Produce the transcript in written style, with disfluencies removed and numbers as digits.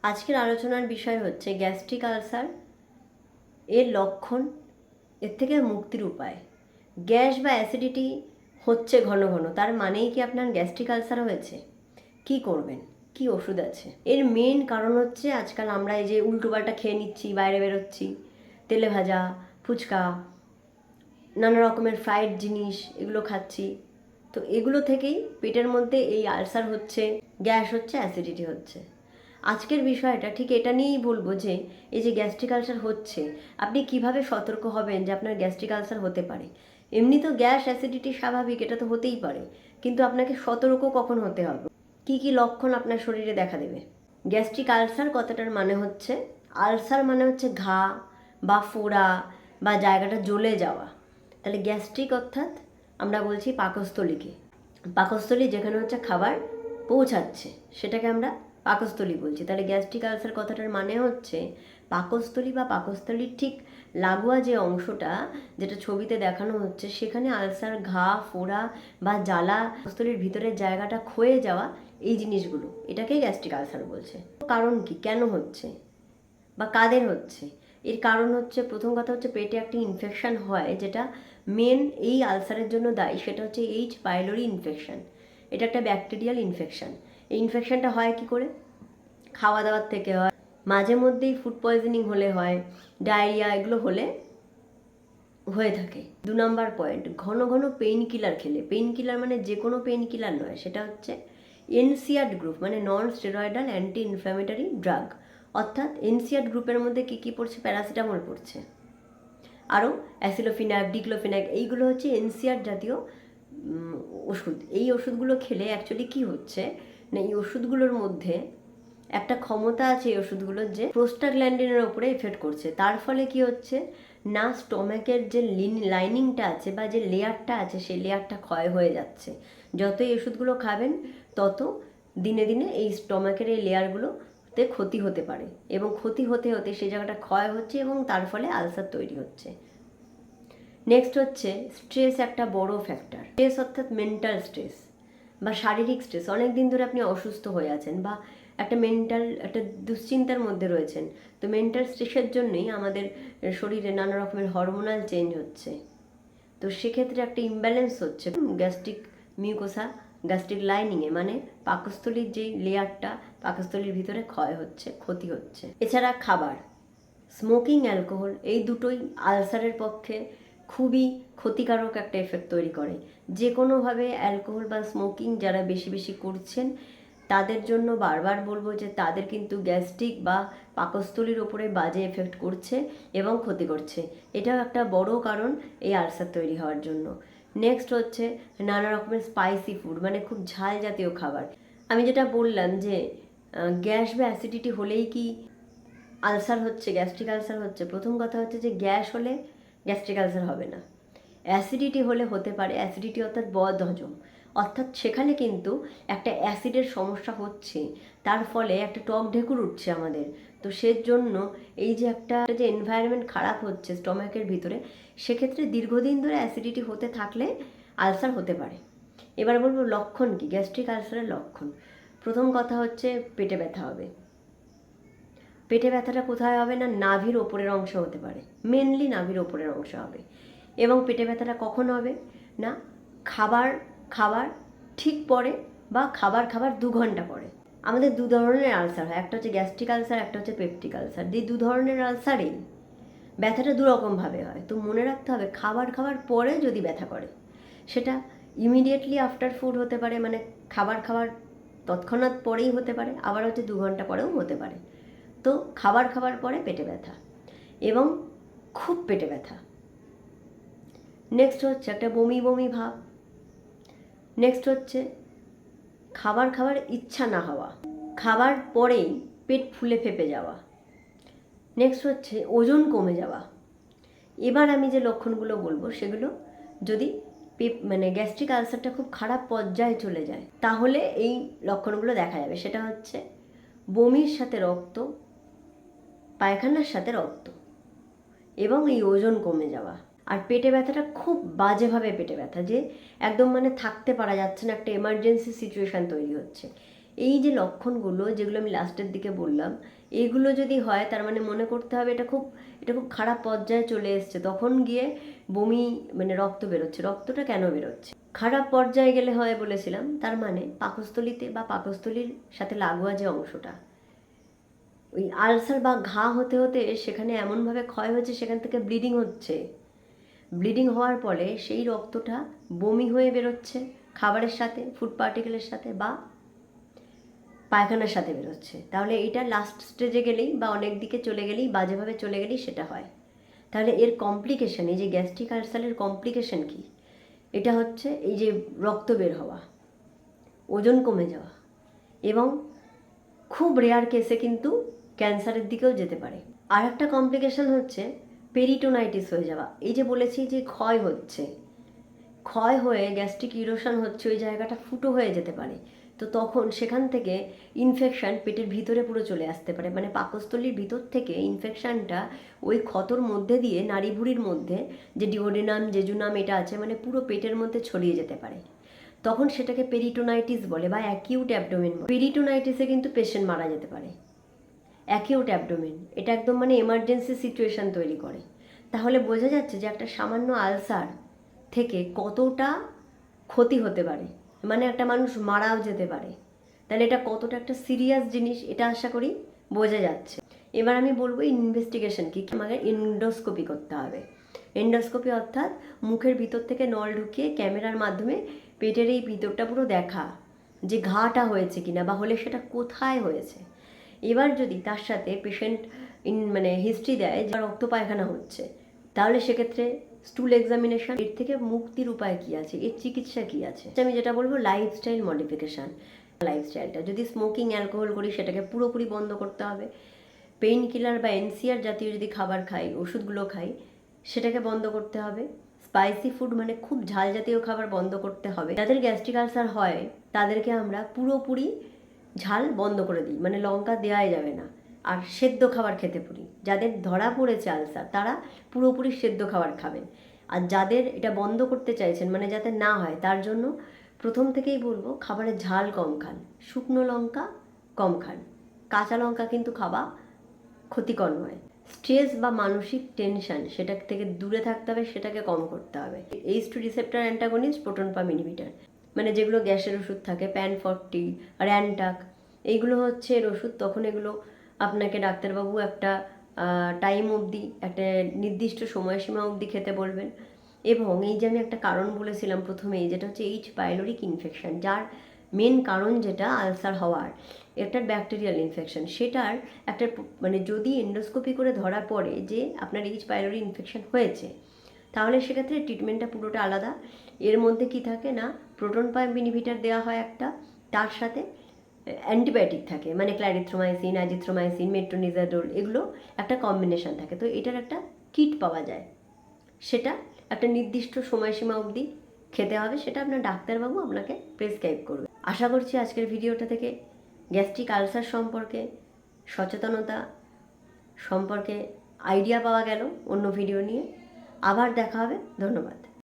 আজকের আলোচনার বিষয় হচ্ছে গ্যাস্ট্রিক আলসার এর লক্ষণ, এর থেকে মুক্তির উপায়। গ্যাস বা অ্যাসিডিটি হচ্ছে ঘন ঘন, তার মানেই কি আপনার গ্যাস্ট্রিক আলসার হয়েছে? কি করবেন, কি ওষুধ আছে? এর মেন কারণ হচ্ছে আজকাল আমরা এই যে উল্টোপাল্টা খেয়ে নিচ্ছি, বাইরে বেরোচ্ছি, তেলে ভাজা, ফুচকা, নানা রকমের ফ্রাইড জিনিস এগুলো খাচ্ছি। তো এগুলো থেকেই পেটের মধ্যে এই আলসার হচ্ছে, গ্যাস হচ্ছে, অ্যাসিডিটি হচ্ছে। আজকের বিষয়টা ঠিক এটা নিয়েই বলবো যে এই যে গ্যাস্ট্রিক আলসার হচ্ছে, আপনি কিভাবে সতর্ক হবেন যে আপনার গ্যাস্ট্রিক আলসার হতে পারে। এমনি তো গ্যাস অ্যাসিডিটি স্বাভাবিক, এটা তো হতেই পারে, কিন্তু আপনাকে সতর্ক কখন হতে হবে, কি কি লক্ষণ আপনার শরীরে দেখা দেবে। গ্যাস্ট্রিক আলসার কথাটার মানে হচ্ছে, আলসার মানে হচ্ছে ঘা বা ফোড়া বা জায়গাটা জ্বলে যাওয়া। তাহলে গ্যাস্ট্রিক অর্থাৎ আমরা বলছি পাকস্থলীকে, পাকস্থলী যেখানে হচ্ছে খাবার পৌঁছাচ্ছে সেটাকে আমরা পাকস্থলী বলছি। তাহলে গ্যাস্ট্রিক আলসার কথাটার মানে হচ্ছে পাকস্থলী বা পাকস্থলীর ঠিক লাগোয়া যে অংশটা, যেটা ছবিতে দেখানো হচ্ছে, সেখানে আলসার, ঘা, ফোড়া বা জ্বালা, পাকস্থলীর ভিতরের জায়গাটা ক্ষয়ে যাওয়া, এই জিনিসগুলো, এটাকেই গ্যাস্ট্রিক আলসার বলছে। কারণ কি, কেন হচ্ছে বা কাদের হচ্ছে? এর কারণ হচ্ছে, প্রথম কথা হচ্ছে পেটে একটা ইনফেকশন হয়, যেটা মেন এই আলসারের জন্য দায়ী, সেটা হচ্ছে এইচ পাইলোরি ইনফেকশন। এটা একটা ব্যাকটেরিয়াল ইনফেকশন। এই ইনফেকশনটা হয় কি করে? খাওয়া দাওয়ার থেকে হয়, মাঝে মধ্যেই ফুড পয়জনিং হলে হয়, ডায়রিয়া এগুলো হলে হয়ে থাকে। 2 নম্বর পয়েন্ট, ঘন ঘন পেইন কিলার খেলে। পেইন কিলার মানে যে কোনো পেইন কিলার নয়, সেটা হচ্ছে এনসিআর গ্রুপ, মানে non steroidal anti inflammatory drug. অর্থাৎ এনসিআর গ্রুপের মধ্যে কী কী পড়ছে? প্যারাসিটামল পড়ছে, আরও অ্যাসিলোফিনাক, ডিক্লোফিনাক, এইগুলো হচ্ছে এনসিআর জাতীয় ওষুধ। এই ওষুধগুলো খেলে অ্যাকচুয়ালি কী হচ্ছে না, এই ওষুধগুলোর মধ্যে একটা ক্ষমতা আছে এই ওষুধগুলোর, যে প্রোস্টাগ্ল্যান্ডিনের ওপরে এফেক্ট করছে। তার ফলে কি হচ্ছে না, স্টমাকের যে লাইনিংটা আছে বা যে লেয়ারটা আছে, সেই লেয়ারটা ক্ষয় হয়ে যাচ্ছে। যত এই ওষুধগুলো খাবেন তত দিনে দিনে এই স্টমাকের এই লেয়ারগুলোতে ক্ষতি হতে পারে, এবং ক্ষতি হতে হতে সেই জায়গাটা ক্ষয় হচ্ছে এবং তার ফলে আলসার তৈরি হচ্ছে। নেক্সট হচ্ছে স্ট্রেস, একটা বড় ফ্যাক্টর। স্ট্রেস অর্থাৎ মেন্টাল স্ট্রেস বা শারীরিক স্ট্রেস। অনেক দিন ধরে আপনি অসুস্থ হয়ে আছেন বা একটা মেন্টাল একটা দুশ্চিন্তার মধ্যে রয়েছেন। তো মেন্টাল স্ট্রেসের জন্যই আমাদের শরীরে নানা রকমের হরমোনাল চেঞ্জ হচ্ছে। তো সেক্ষেত্রে একটা ইমব্যালেন্স হচ্ছে গ্যাস্ট্রিক মিউকোসা, গ্যাস্ট্রিক লাইনিংয়ে, মানে পাকস্থলীর যেই লেয়ারটা, পাকস্থলীর ভিতরে ক্ষয় হচ্ছে, ক্ষতি হচ্ছে। এছাড়া খাবার, স্মোকিং, অ্যালকোহল, এই দুটোই আলসারের পক্ষে খুবই ক্ষতিকারক একটা এফেক্ট তৈরি করে। যে কোনোভাবে অ্যালকোহল বা স্মোকিং যারা বেশি বেশি করছেন, তাদের জন্য বারবার বলবো যে তাদের কিন্তু গ্যাস্ট্রিক বা পাকস্থলীর ওপরে বাজে এফেক্ট করছে এবং ক্ষতি করছে। এটাও একটা বড় কারণ এই আলসার তৈরি হওয়ার জন্য। নেক্সট হচ্ছে নানা রকমের স্পাইসি ফুড, মানে খুব ঝাল জাতীয় খাবার। আমি যেটা বললাম যে গ্যাস বা অ্যাসিডিটি হলেই কি আলসার হচ্ছে, গ্যাস্ট্রিক আলসার হচ্ছে? প্রথম কথা হচ্ছে যে গ্যাস হলে গ্যাস্ট্রিক আলসার হবে না, অ্যাসিডিটি হলে হতে পারে। অ্যাসিডিটি অর্থাৎ বদ হজম, অর্থাৎ সেখানে কিন্তু একটা অ্যাসিডের সমস্যা হচ্ছে, তার ফলে একটা টক ঢেকুর উঠছে আমাদের। তো সেজন্য এই যে একটা যে এনভায়রনমেন্ট খারাপ হচ্ছে স্টমাকের ভিতরে, সেক্ষেত্রে দীর্ঘদিন ধরে অ্যাসিডিটি হতে থাকলে আলসার হতে পারে। এবার বলবো লক্ষণ কি, গ্যাস্ট্রিক আলসারের লক্ষণ। প্রথম কথা হচ্ছে পেটে ব্যথা হবে। পেটে ব্যথাটা কোথায় হবে না, নাভির ওপরের অংশ হতে পারে, মেনলি নাভির ওপরের অংশ হবে। এবং পেটে ব্যথাটা কখন হবে না, খাবার খাবার ঠিক পরে বা খাবার 2 ঘন্টা পরে। আমাদের 2 ধরনের আলসার হয়, একটা হচ্ছে গ্যাস্ট্রিক আলসার, একটা হচ্ছে পেপটিক আলসার। এই 2 ধরনের আলসারেই ব্যথাটা 2 রকমভাবে হয়। তো মনে রাখতে হবে, খাবার পরে যদি ব্যথা করে, সেটা ইমিডিয়েটলি আফটার ফুড হতে পারে, মানে খাবার তৎক্ষণাৎ পরেই হতে পারে, আবার হচ্ছে 2 ঘন্টা পরেও হতে পারে। তো খাবার পরে পেটে ব্যথা এবং খুব পেটে ব্যথা। নেক্সট হচ্ছে একটা বমি বমি ভাব। নেক্সট হচ্ছে খাবার ইচ্ছা না হওয়া, খাবার পরেই পেট ফুলে ফেপে যাওয়া। নেক্সট হচ্ছে ওজন কমে যাওয়া। এবার আমি যে লক্ষণগুলো বলবো, সেগুলো যদি মানে গ্যাস্ট্রিক আলসারটা খুব খারাপ পর্যায়ে চলে যায়, তাহলে এই লক্ষণগুলো দেখা যাবে। সেটা হচ্ছে বমির সাথে রক্ত, পায়খানার সাথে রক্ত, এবং এই ওজন কমে যাওয়া। আর পেটে ব্যথাটা খুব বাজেভাবে পেটে ব্যথা, যে একদম মানে থাকতে পারা যাচ্ছে না, একটা এমার্জেন্সি সিচুয়েশান তৈরি হচ্ছে। এই যে লক্ষণগুলো যেগুলো আমি লাস্টের দিকে বললাম, এগুলো যদি হয় তার মানে মনে করতে হবে এটা খুব খারাপ পর্যায়ে চলে এসছে। তখন গিয়ে বমি মানে রক্ত বেরোচ্ছে। রক্তটা কেন বেরোচ্ছে? খারাপ পর্যায়ে গেলে হয় বলেছিলাম, তার মানে পাকস্থলীতে বা পাকস্থলীর সাথে লাগোয়া যে অংশটা, ওই আলসার বা ঘা হতে হতে সেখানে এমনভাবে ক্ষয় হচ্ছে, সেখান থেকে ব্লিডিং হচ্ছে। ব্লিডিং হওয়ার ফলে সেই রক্তটা বমি হয়ে বেরোচ্ছে খাবারের সাথে, ফুড পার্টিকেলের সাথে বা পায়খানার সাথে বেরোচ্ছে। তাহলে এটা লাস্ট স্টেজে গেলেই বা অনেক দিকে চলে গেলেই, বাজেভাবে চলে গেলেই সেটা হয়। তাহলে এর কমপ্লিকেশন, এই যে গ্যাস্ট্রিক আলসারের কমপ্লিকেশন কি? এটা হচ্ছে এই যে রক্ত বের হওয়া, ওজন কমে যাওয়া, এবং খুব রেয়ার কেসে কিন্তু ক্যান্সারের দিকেও যেতে পারে। আর একটা কমপ্লিকেশন হচ্ছে পেরিটোনাইটিস হয়ে যাওয়া। এই যে বলেছি যে ক্ষয় হচ্ছে, ক্ষয় হয়ে গ্যাস্ট্রিক ইরোশন হচ্ছে, ওই জায়গাটা ফুটো হয়ে যেতে পারে। তো তখন সেখান থেকে ইনফেকশান পেটের ভিতরে পুরো চলে আসতে পারে, মানে পাকস্থলীর ভিতর থেকে ইনফেকশানটা ওই ক্ষতর মধ্যে দিয়ে নাড়িভুড়ির মধ্যে যে ডিওডেনাম জেজুনাম এটা আছে, মানে পুরো পেটের মধ্যে ছড়িয়ে যেতে পারে। তখন সেটাকে পেরিটোনাইটিস বলে বা অ্যাকিউট অ্যাবডোমেন বলে। পেরিটোনাইটিসে কিন্তু পেশেন্ট মারা যেতে পারে। অ্যাকিউট অ্যাবডোমেন এটা একদম মানে এমার্জেন্সি সিচুয়েশান তৈরি করে। তাহলে বোঝা যাচ্ছে যে একটা সামান্য আলসার থেকে কতটা ক্ষতি হতে পারে, মানে একটা মানুষ মারাও যেতে পারে। তাহলে এটা কতটা একটা সিরিয়াস জিনিস, এটা আশা করি বোঝা যাচ্ছে। এবার আমি বলবো ইনভেস্টিগেশন কি, আমাকে এন্ডোস্কোপি করতে হবে। এন্ডোস্কোপি অর্থাৎ মুখের ভিতর থেকে নল ঢুকিয়ে ক্যামেরার মাধ্যমে পেটের এই ভিতরটা পুরো দেখা, যে ঘাটা হয়েছে কিনা বা হলে সেটা কোথায় হয়েছে। এবার যদি তার সাথে পেশেন্ট মানে হিস্ট্রি দেয় যে রক্ত পায়খানা হচ্ছে, তাহলে সেক্ষেত্রে স্টুল এক্সামিনেশন। এর থেকে মুক্তির উপায় কি আছে, এর চিকিৎসা কি আছে? আমি যেটা বলবো লাইফস্টাইল মডিফিকেশান। লাইফস্টাইলটা যদি স্মোকিং অ্যালকোহল করি সেটাকে পুরোপুরি বন্ধ করতে হবে। পেইন কিলার বা এনসিআর জাতীয় যদি খাবার খাই, ওষুধগুলো খাই, সেটাকে বন্ধ করতে হবে। স্পাইসি ফুড মানে খুব ঝাল জাতীয় খাবার বন্ধ করতে হবে। যাদের গ্যাস্ট্রিক আলসার হয় তাদেরকে আমরা পুরোপুরি ঝাল বন্ধ করে দিই, মানে লঙ্কা দেওয়াই যাবে না। আর সেদ্ধ খাবার খেতে পড়ি। যাদের ধরা পড়েছে আলসার তারা পুরোপুরি সেদ্ধ খাবার খাবেন। আর যাদের এটা বন্ধ করতে চাইছেন, মানে যাতে না হয়, তার জন্য প্রথম থেকেই বলবো খাবারের ঝাল কম খান, শুকনো লঙ্কা কম খান, কাঁচা লঙ্কা কিন্তু খাওয়া ক্ষতিকর নয়। স্ট্রেস বা মানসিক টেনশন সেটা থেকে দূরে থাকতে হবে, সেটাকে কম করতে হবে। H2 receptor antagonist, proton pump inhibitor, মানে যেগুলো গ্যাসের ওষুধ থাকে, প্যান40, র্যানটাক, এইগুলো হচ্ছে এর ওষুধ। তখন এগুলো আপনাকে ডাক্তারবাবু একটা টাইম অবধি, একটা নির্দিষ্ট সময়সীমা অবধি খেতে বলবেন। এবং এই যে আমি একটা কারণ বলেছিলাম প্রথমেই, যেটা হচ্ছে এইচ পাইলোরিক ইনফেকশন, যার মেন কারণ যেটা আলসার হওয়ার, একটা ব্যাকটেরিয়াল ইনফেকশন। সেটার একটা মানে যদি এন্ডোস্কোপি করে ধরা পড়ে যে আপনার এইচ পাইলোরি ইনফেকশন হয়েছে, তাহলে সেক্ষেত্রে ট্রিটমেন্টটা পুরোটা আলাদা। এর মধ্যে কি থাকে না, প্রোটন পাম্প ইনহিবিটর দেওয়া হয় একটা, তার সাথে অ্যান্টিবায়োটিক থাকে, মানে ক্ল্যারিথ্রোমাইসিন, অ্যাজিথ্রোমাইসিন, মেট্রোনিজাডোল, এগুলো একটা কম্বিনেশন থাকে। তো এটার একটা কিট পাওয়া যায়, সেটা একটা নির্দিষ্ট সময়সীমা অবধি খেতে হবে, সেটা আপনার ডাক্তারবাবু আপনাকে প্রেসক্রাইব করবে। আশা করছি আজকের ভিডিওটা থেকে গ্যাস্ট্রিক আলসার সম্পর্কে সচেতনতা সম্পর্কে আইডিয়া পাওয়া গেল। অন্য ভিডিও নিয়ে আবার দেখা হবে। ধন্যবাদ।